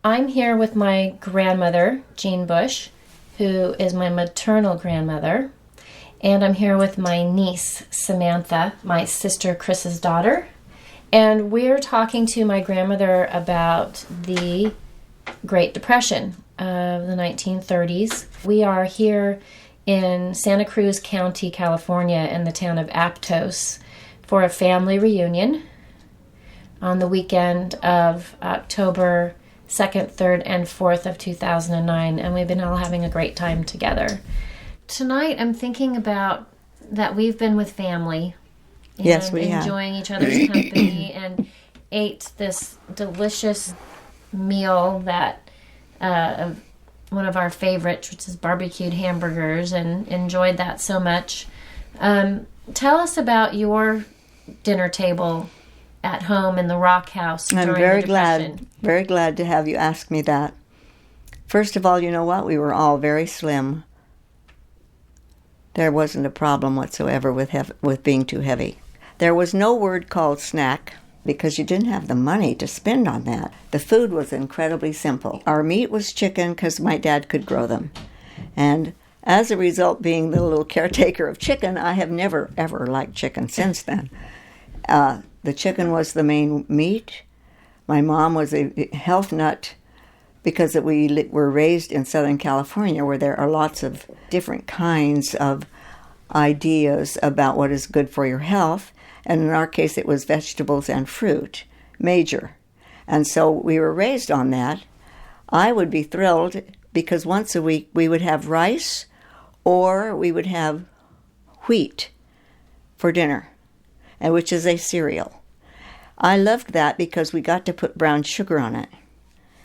I'm here with my grandmother, Jean Bush, who is my maternal grandmother. And I'm here with my niece, Samantha, my sister Chris's daughter. And we're talking to my grandmother about the Great Depression of the 1930s. We are here in Santa Cruz County, California, in the town of Aptos for a family reunion on the weekend of October 2nd, 3rd, and 4th of 2009, and we've been all having a great time together. Tonight, I'm thinking about that we've been with family. And yes, we have. Enjoying each other's company and ate this delicious meal that one of our favorites, which is barbecued hamburgers, and enjoyed that so much. Tell us about your dinner table at home in the Rock House during the Depression. I'm very glad to have you ask me that. First of all, you know what? We were all very slim. There wasn't a problem whatsoever with being too heavy. There was no word called snack because you didn't have the money to spend on that. The food was incredibly simple. Our meat was chicken because my dad could grow them. And as a result, being the little caretaker of chicken, I have never, ever liked chicken since then. The chicken was the main meat. My mom was a health nut because we were raised in Southern California where there are lots of different kinds of ideas about what is good for your health. And in our case, it was vegetables and fruit, major. And so we were raised on that. I would be thrilled because once a week we would have rice or we would have wheat for dinner, and which is a cereal. I loved that because we got to put brown sugar on it,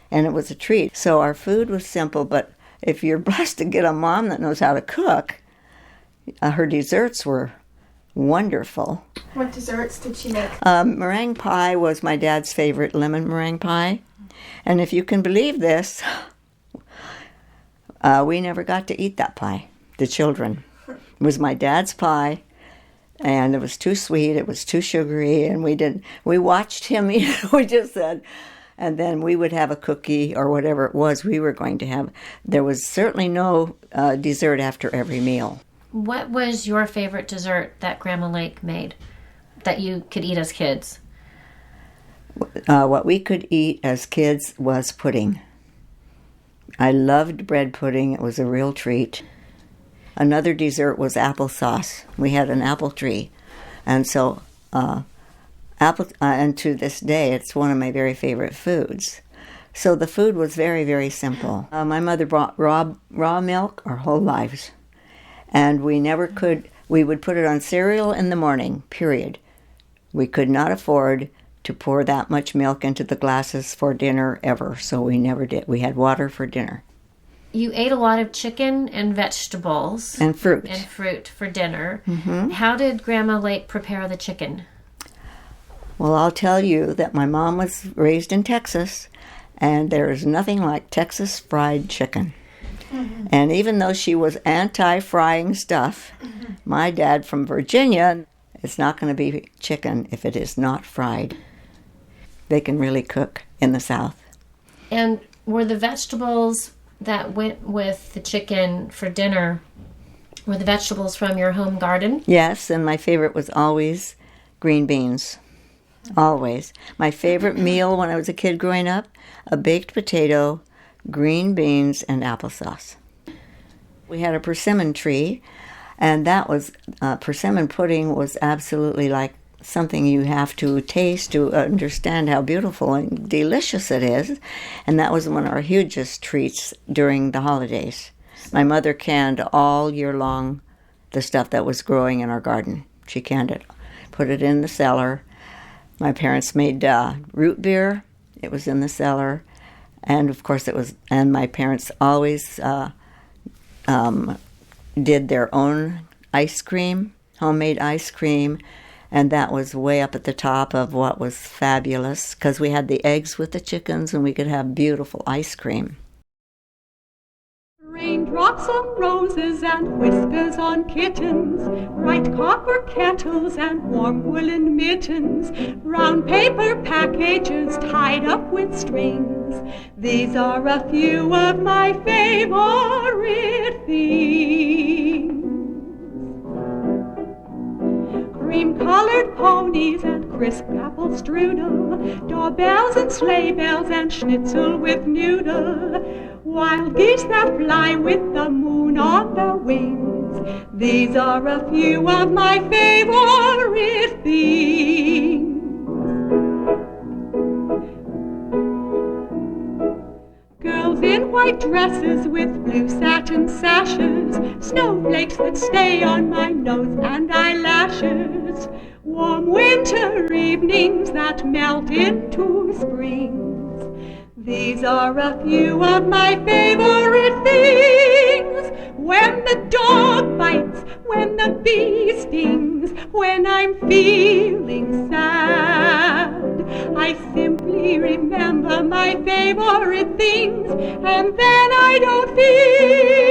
and it was a treat. So our food was simple, but if you're blessed to get a mom that knows how to cook, her desserts were wonderful. What desserts did she make? Meringue pie was my dad's favorite, lemon meringue pie. And if you can believe this, we never got to eat that pie, the children. It was my dad's pie, and it was too sweet, it was too sugary, and we watched him eat it, we just said, and then we would have a cookie or whatever it was we were going to have. There was certainly no dessert after every meal. What was your favorite dessert that Grandma Lake made that you could eat as kids? What we could eat as kids was pudding. I loved bread pudding. It was a real treat. Another dessert was applesauce. We had an apple tree. And so, and to this day, it's one of my very favorite foods. So the food was very, very simple. My mother brought raw milk our whole lives. And we would put it on cereal in the morning, period. We could not afford to pour that much milk into the glasses for dinner ever, so we never did. We had water for dinner. You ate a lot of chicken and vegetables. And fruit. And fruit for dinner. Mm-hmm. How did Grandma Lake prepare the chicken? Well, I'll tell you that my mom was raised in Texas, and there is nothing like Texas fried chicken. Mm-hmm. And even though she was anti-frying stuff, my dad from Virginia, it's not going to be chicken if it is not fried. They can really cook in the South. And were the vegetables that went with the chicken for dinner, were the vegetables from your home garden? Yes, and my favorite was always green beans. Always. My favorite meal when I was a kid growing up, a baked potato, green beans, and applesauce. We had a persimmon tree, and that was, persimmon pudding was absolutely like something you have to taste to understand how beautiful and delicious it is. And that was one of our hugest treats during the holidays. My mother canned all year long the stuff that was growing in our garden. She canned it, put it in the cellar. My parents made root beer. It was in the cellar. And of course and my parents always did their own ice cream, homemade ice cream, and that was way up at the top of what was fabulous because we had the eggs with the chickens and we could have beautiful ice cream. Raindrops on roses and whiskers on kittens, bright copper kettles and warm woolen mittens, round paper packages tied up with string. These are a few of my favorite things. Cream-colored ponies and crisp apple strudel, doorbells and sleigh bells and schnitzel with noodle, wild geese that fly with the moon on their wings. These are a few of my favorite things. Girls in white dresses with blue satin sashes, snowflakes that stay on my nose and eyelashes, warm winter evenings that melt into springs. These are a few of my favorite things. When the dog bites, when the bee stings, when I'm feeling sad, I simply remember my favorite things, and then I don't feel